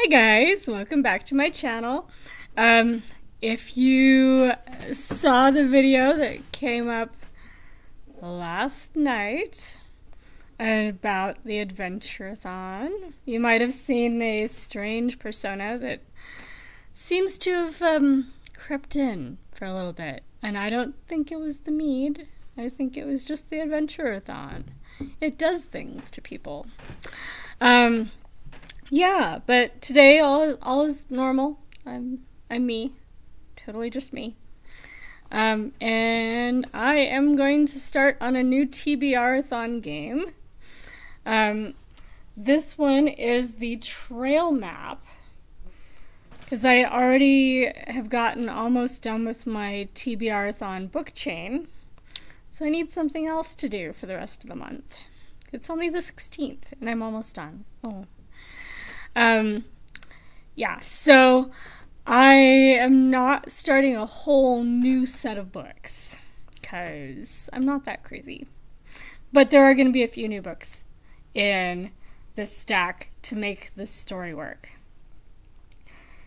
Hi guys, welcome back to my channel. If you saw the video that came up last night about the Adventure-a-thon, you might have seen a strange persona that seems to have crept in for a little bit. And I don't think it was the mead. I think it was just the Adventure-a-thon. It does things to people. Yeah, but today all is normal. I'm me. Totally just me. And I am going to start on a new TBRathon game. This one is the Trail Map, because I already have gotten almost done with my TBRathon book chain. So I need something else to do for the rest of the month. It's only the 16th, and I'm almost done. Oh. Yeah, so I am not starting a whole new set of books, because I'm not that crazy. But there are going to be a few new books in this stack to make this story work.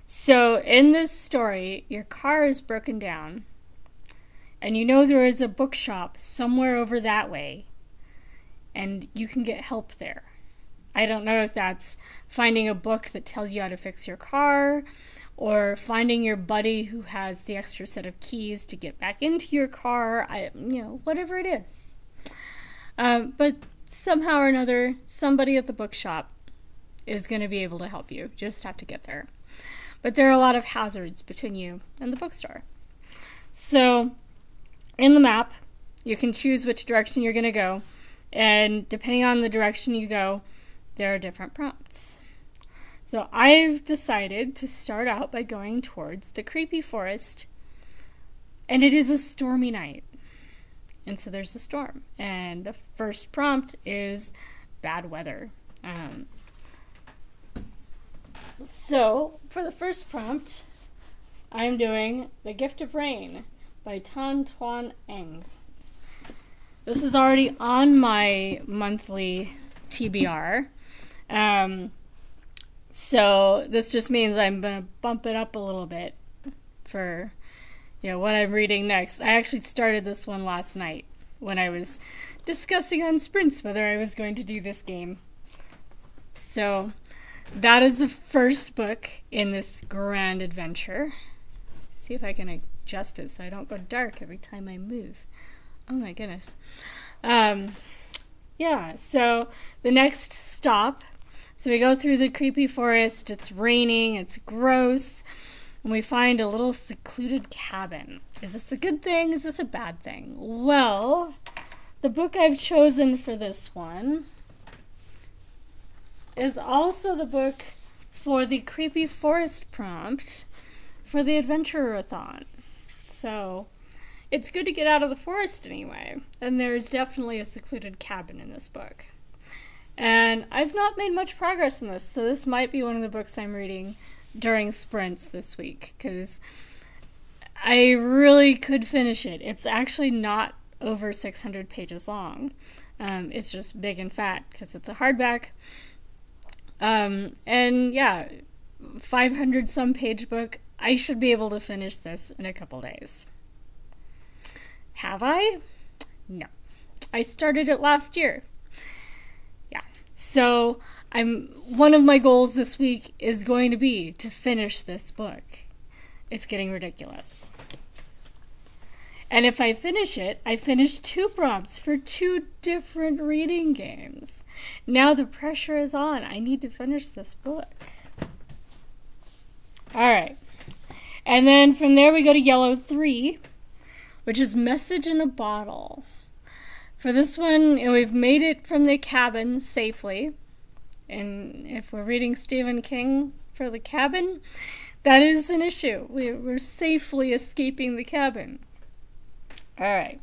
So in this story, your car is broken down, and you know there is a bookshop somewhere over that way, and you can get help there. I don't know if that's finding a book that tells you how to fix your car, or finding your buddy who has the extra set of keys to get back into your car, whatever it is. But somehow or another, somebody at the bookshop is going to be able to help you. Just have to get there. But there are a lot of hazards between you and the bookstore. So, in the map, you can choose which direction you're going to go, and depending on the direction you go, there are different prompts. So I've decided to start out by going towards the creepy forest, and it is a stormy night. And so there's a storm, and the first prompt is bad weather. So for the first prompt, I'm doing The Gift of Rain by Tan Tuan Eng. This is already on my monthly TBR. So this just means I'm going to bump it up a little bit for, what I'm reading next. I actually started this one last night when I was discussing on sprints whether I was going to do this game. So that is the first book in this grand adventure. Let's see if I can adjust it so I don't go dark every time I move. Oh my goodness. Yeah, so the next stop, so we go through the creepy forest, it's raining, it's gross, and we find a little secluded cabin. Is this a good thing? Is this a bad thing? Well, the book I've chosen for this one is also the book for the creepy forest prompt for the Adventure-a-thon. So it's good to get out of the forest anyway, and there's definitely a secluded cabin in this book. And I've not made much progress in this, so this might be one of the books I'm reading during sprints this week, because I really could finish it. It's actually not over 600 pages long. It's just big and fat, because it's a hardback. And yeah, 500 some page book. I should be able to finish this in a couple days. Have I? No. I started it last year. Yeah. So one of my goals this week is going to be to finish this book. It's getting ridiculous. And if I finish it, I finish 2 prompts for 2 different reading games. Now the pressure is on. I need to finish this book. All right. And then from there we go to Yellow 3. Which is Message in a Bottle. For this one, we've made it from the cabin safely. And if we're reading Stephen King for the cabin, that is an issue. We're safely escaping the cabin. Alright,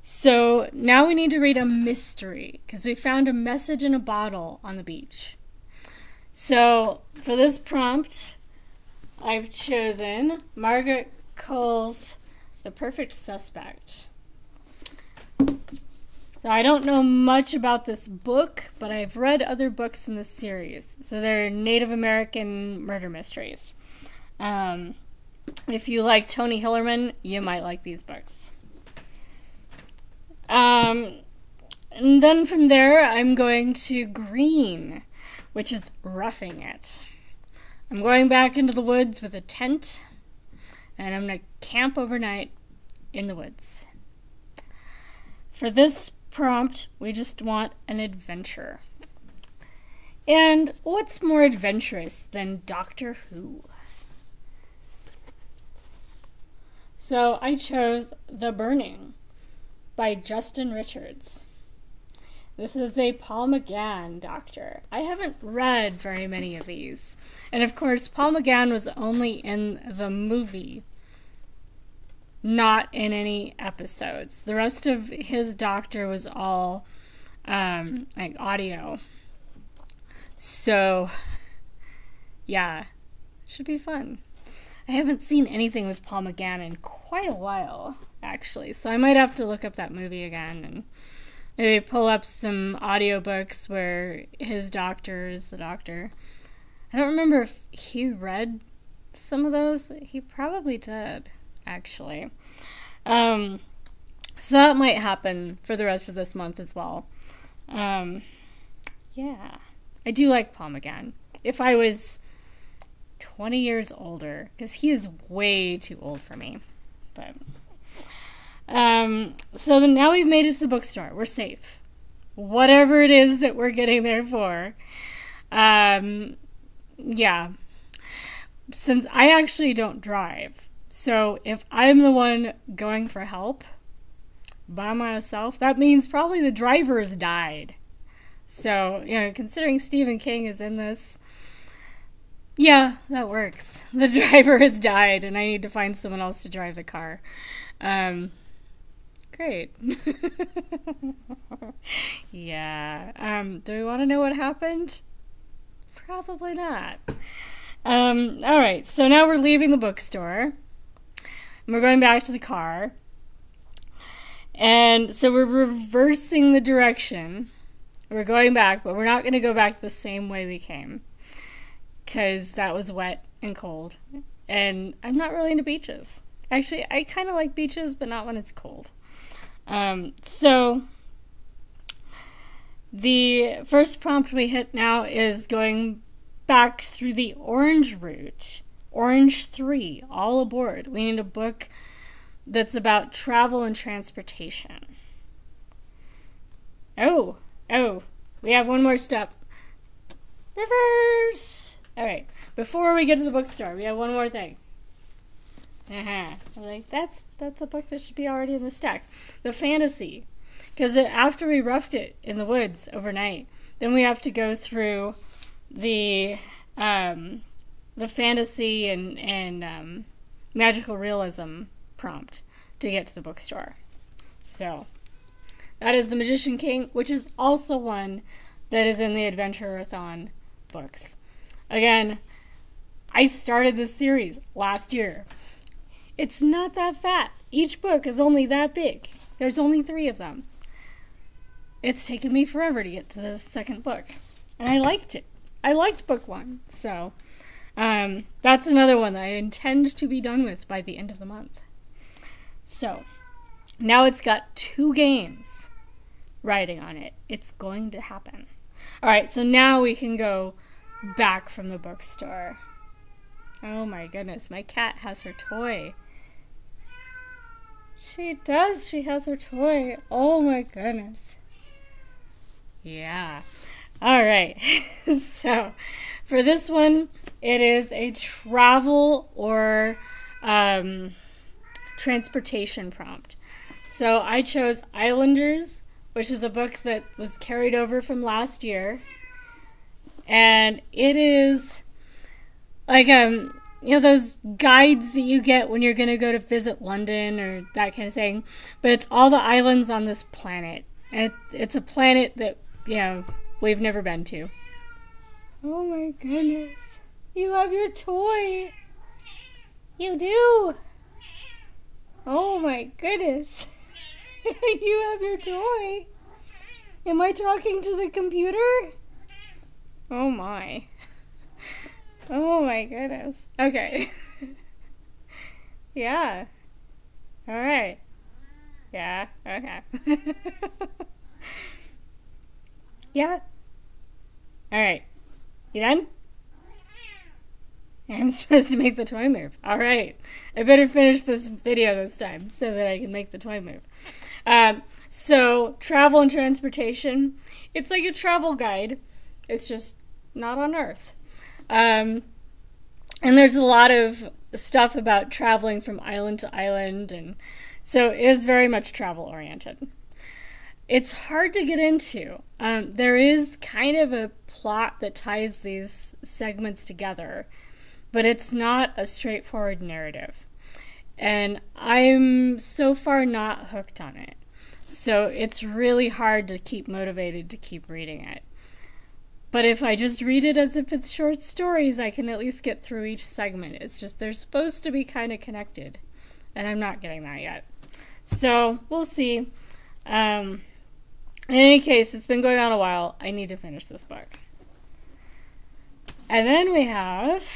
so now we need to read a mystery, because we found a message in a bottle on the beach. So for this prompt, I've chosen Margaret Cole's The Perfect Suspect. So I don't know much about this book, but I've read other books in this series. So they're Native American murder mysteries. If you like Tony Hillerman, you might like these books. And then from there, I'm going to Green, which is Roughing It. I'm going back into the woods with a tent, and I'm going to camp overnight in the woods. For this prompt, we just want an adventure. And what's more adventurous than Doctor Who? So I chose The Burning by Justin Richards. This is a Paul McGann doctor. I haven't read very many of these. And of course, Paul McGann was only in the movie, not in any episodes. The rest of his doctor was all like audio. So, yeah, should be fun. I haven't seen anything with Paul McGann in quite a while, actually. So I might have to look up that movie again and maybe pull up some audiobooks where his doctor is the doctor. I don't remember if he read some of those. He probably did, actually. So that might happen for the rest of this month as well. Yeah. I do like Paul McGann. If I was 20 years older, because he is way too old for me. But so now we've made it to the bookstore. We're safe. Whatever it is that we're getting there for. Yeah. Since I actually don't drive, so if I'm the one going for help by myself, that means probably the driver has died. So, you know, considering Stephen King is in this, yeah, that works. The driver has died and I need to find someone else to drive the car. Great. Yeah. Do we want to know what happened? Probably not. Alright, so now we're leaving the bookstore. And we're going back to the car. And so we're reversing the direction. We're going back, but we're not going to go back the same way we came. Because that was wet and cold. And I'm not really into beaches. Actually, I kind of like beaches, but not when it's cold. So the first prompt we hit now is going back through the orange route. Orange 3, all aboard. We need a book that's about travel and transportation. Oh, we have one more step. Reverse! Alright, before we get to the bookstore, we have one more thing. I'm like, that's a book that should be already in the stack. The fantasy. Because after we roughed it in the woods overnight, then we have to go through the fantasy and magical realism prompt to get to the bookstore. So, that is The Magician King, which is also one that is in the TBRathon books. Again, I started this series last year. It's not that fat. Each book is only that big. There's only 3 of them. It's taken me forever to get to the second book. And I liked it. I liked book 1. So, that's another one that I intend to be done with by the end of the month. So, now it's got 2 games riding on it. It's going to happen. Alright, so now we can go back from the bookstore. Oh my goodness, my cat has her toy. She does, she has her toy. Oh my goodness. Yeah. Alright, so for this one, it is a travel or transportation prompt. So I chose Islanders, which is a book that was carried over from last year. And it is like, you know, those guides that you get when you're going to go to visit London or that kind of thing. But it's all the islands on this planet. And it's a planet that, you know, we've never been to. Oh my goodness. You have your toy. You do. Oh my goodness. You have your toy. Am I talking to the computer? Oh my. Oh my goodness. Okay. Yeah. Alright. Yeah, okay. Yeah. Alright. You done? I'm supposed to make the toy move. Alright. I better finish this video this time so that I can make the toy move. So, travel and transportation. It's like a travel guide. It's just not on Earth. And there's a lot of stuff about traveling from island to island, and so it is very much travel oriented. It's hard to get into. There is kind of a plot that ties these segments together, but it's not a straightforward narrative. And I'm so far not hooked on it. So it's really hard to keep motivated to keep reading it. But if I just read it as if it's short stories, I can at least get through each segment. It's just they're supposed to be kind of connected, and I'm not getting that yet. So we'll see. In any case, it's been going on a while. I need to finish this book. And then we have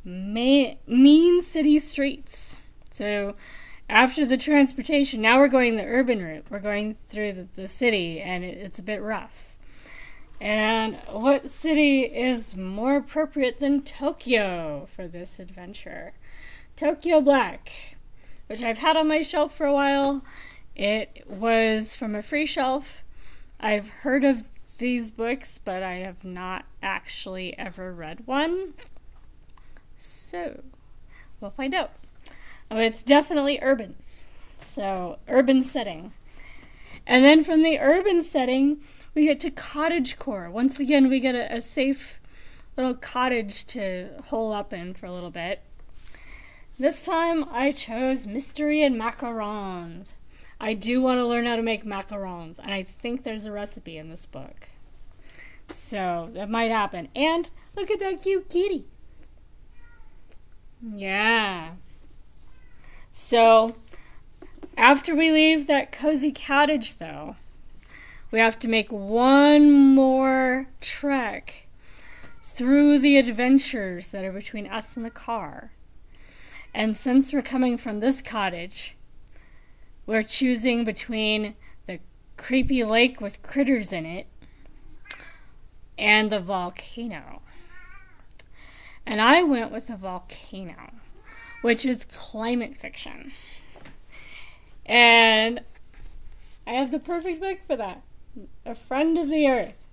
Mean City Streets. So after the transportation, now we're going the urban route. We're going through the city, and it's a bit rough. And what city is more appropriate than Tokyo for this adventure? Tokyo Black, which I've had on my shelf for a while. It was from a free shelf. I've heard of these books, but I have not actually ever read one. So, we'll find out. Oh, it's definitely urban. So, urban setting. And then from the urban setting, we get to cottagecore. Once again, we get a safe little cottage to hole up in for a little bit. This time, I chose mystery and macarons. I do want to learn how to make macarons, and I think there's a recipe in this book. So, that might happen. And, look at that cute kitty. Yeah. So, after we leave that cozy cottage, though, we have to make one more trek through the adventures that are between us and the car. And since we're coming from this cottage, we're choosing between the creepy lake with critters in it and the volcano. And I went with the volcano, which is climate fiction. And I have the perfect book for that. A Friend of the Earth.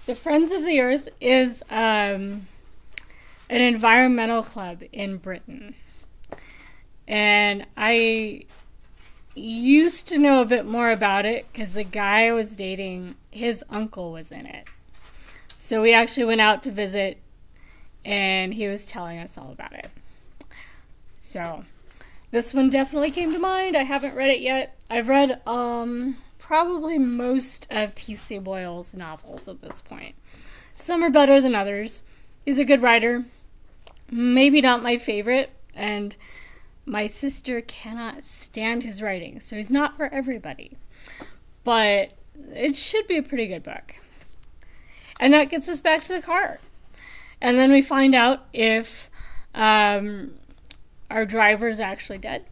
The Friends of the Earth is an environmental club in Britain. And I used to know a bit more about it because the guy I was dating, his uncle was in it. So we actually went out to visit, and he was telling us all about it. So this one definitely came to mind. I haven't read it yet. I've read probably most of T.C. Boyle's novels at this point. Some are better than others. He's a good writer. Maybe not my favorite, and my sister cannot stand his writing, so he's not for everybody. But it should be a pretty good book. And that gets us back to the car. And then we find out if our driver's actually dead.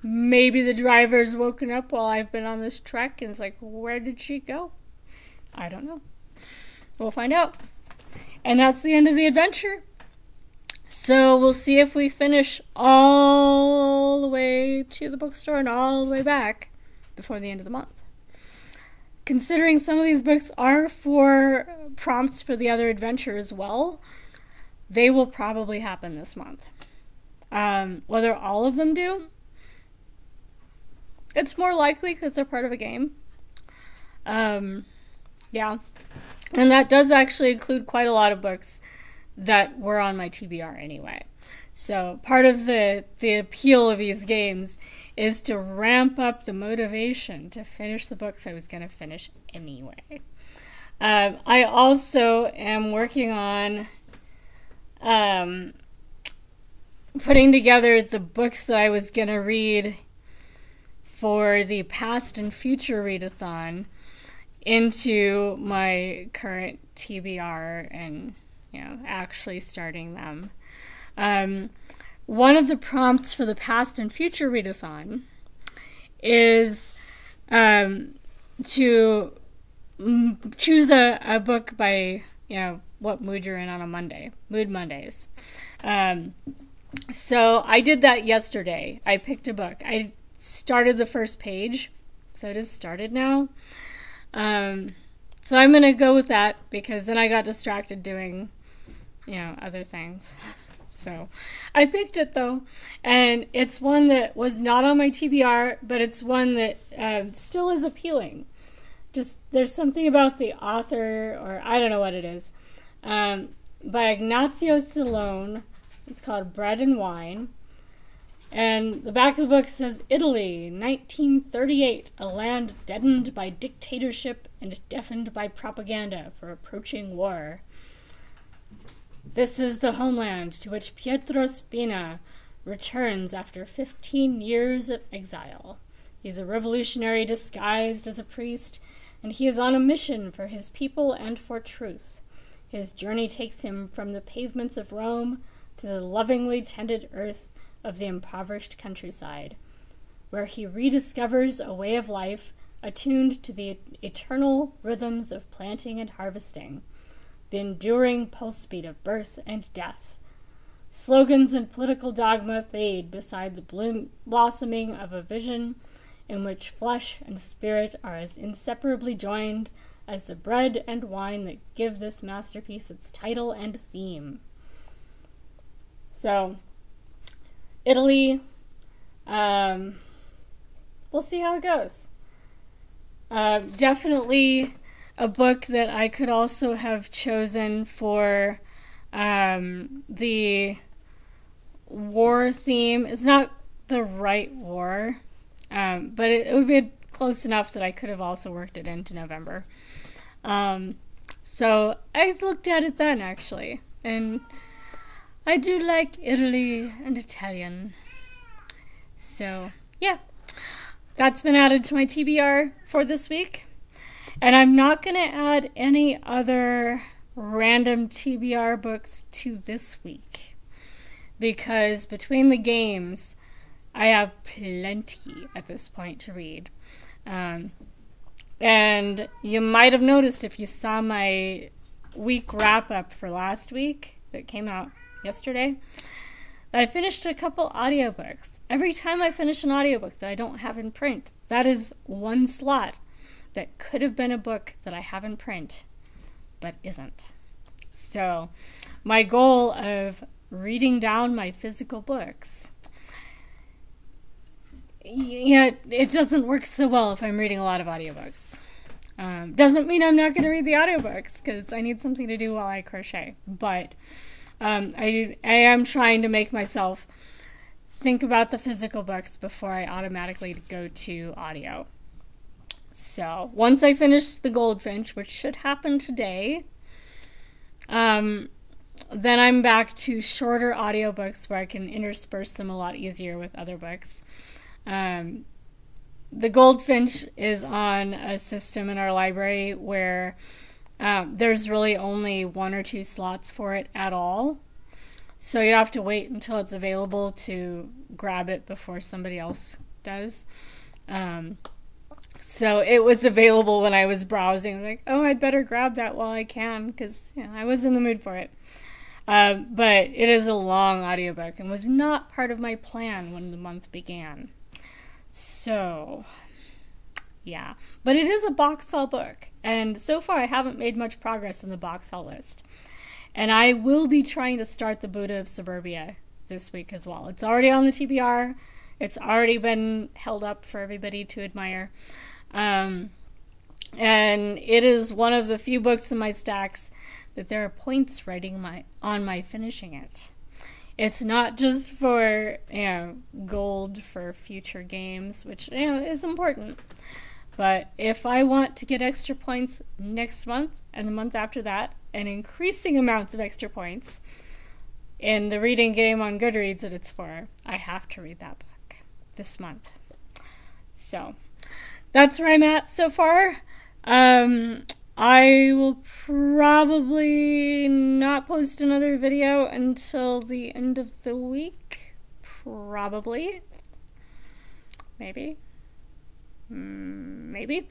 Maybe the driver's woken up while I've been on this trek and it's like, where did she go? I don't know. We'll find out. And that's the end of the adventure. So we'll see if we finish all the way to the bookstore and all the way back before the end of the month. Considering some of these books are for prompts for the other adventure as well, they will probably happen this month. Whether all of them do, it's more likely because they're part of a game. Yeah. And that does actually include quite a lot of books that were on my TBR anyway. So part of the appeal of these games is to ramp up the motivation to finish the books I was going to finish anyway. I also am working on putting together the books that I was going to read for the past and future readathon into my current TBR and, actually starting them. One of the prompts for the past and future readathon is to choose a book by, what mood you're in on a Monday. Mood Mondays. So I did that yesterday. I picked a book. I started the first page, so it is started now. So I'm going to go with that because then I got distracted doing, other things. So I picked it though, and it's one that was not on my TBR, but it's one that still is appealing. Just there's something about the author, or I don't know what it is, by Ignazio Silone. It's called Bread and Wine. And the back of the book says, Italy, 1938, a land deadened by dictatorship and deafened by propaganda for approaching war. This is the homeland to which Pietro Spina returns after 15 years of exile. He's a revolutionary disguised as a priest, and he is on a mission for his people and for truth. His journey takes him from the pavements of Rome to the lovingly tended earth of the impoverished countryside, where he rediscovers a way of life attuned to the eternal rhythms of planting and harvesting, the enduring pulse beat of birth and death. Slogans and political dogma fade beside the blossoming of a vision in which flesh and spirit are as inseparably joined as the bread and wine that give this masterpiece its title and theme. So, Italy, we'll see how it goes. Definitely a book that I could also have chosen for the war theme. It's not the right war, but it would be close enough that I could have also worked it into November. So I looked at it then, actually, and I do like Italy and Italian. So, yeah. That's been added to my TBR for this week. And I'm not going to add any other random TBR books to this week. Because between the games, I have plenty at this point to read. And you might have noticed if you saw my week wrap-up for last week that came out yesterday, that I finished a couple audiobooks. Every time I finish an audiobook that I don't have in print, that is one slot that could have been a book that I have in print, but isn't. So my goal of reading down my physical books, it doesn't work so well if I'm reading a lot of audiobooks. Doesn't mean I'm not going to read the audiobooks, because I need something to do while I crochet, but I am trying to make myself think about the physical books before I automatically go to audio. So once I finish The Goldfinch, which should happen today, then I'm back to shorter audiobooks where I can intersperse them a lot easier with other books. The Goldfinch is on a system in our library where there's really only 1 or 2 slots for it at all. So you have to wait until it's available to grab it before somebody else does. So it was available when I was browsing. Like, oh, I'd better grab that while I can, because I was in the mood for it. But it is a long audiobook and was not part of my plan when the month began. So, yeah. But it is a box haul book. And so far I haven't made much progress in the box haul list. And I will be trying to start the Buddha of Suburbia this week as well. It's already on the TBR. It's already been held up for everybody to admire. And it is one of the few books in my stacks that there are points writing on my finishing it. It's not just for gold for future games, which is important. But if I want to get extra points next month and the month after that, and increasing amounts of extra points in the reading game on Goodreads that it's for, I have to read that book this month. So that's where I'm at so far. I will probably not post another video until the end of the week. Probably. Maybe. Maybe.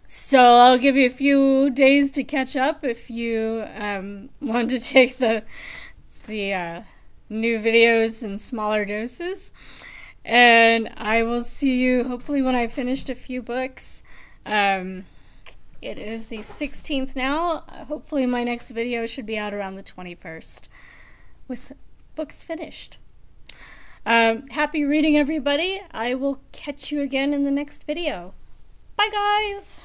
So I'll give you a few days to catch up if you want to take the new videos in smaller doses. And I will see you hopefully when I've finished a few books. It is the 16th now. Hopefully my next video should be out around the 21st with books finished. Happy reading, everybody. I will catch you again in the next video. Bye, guys!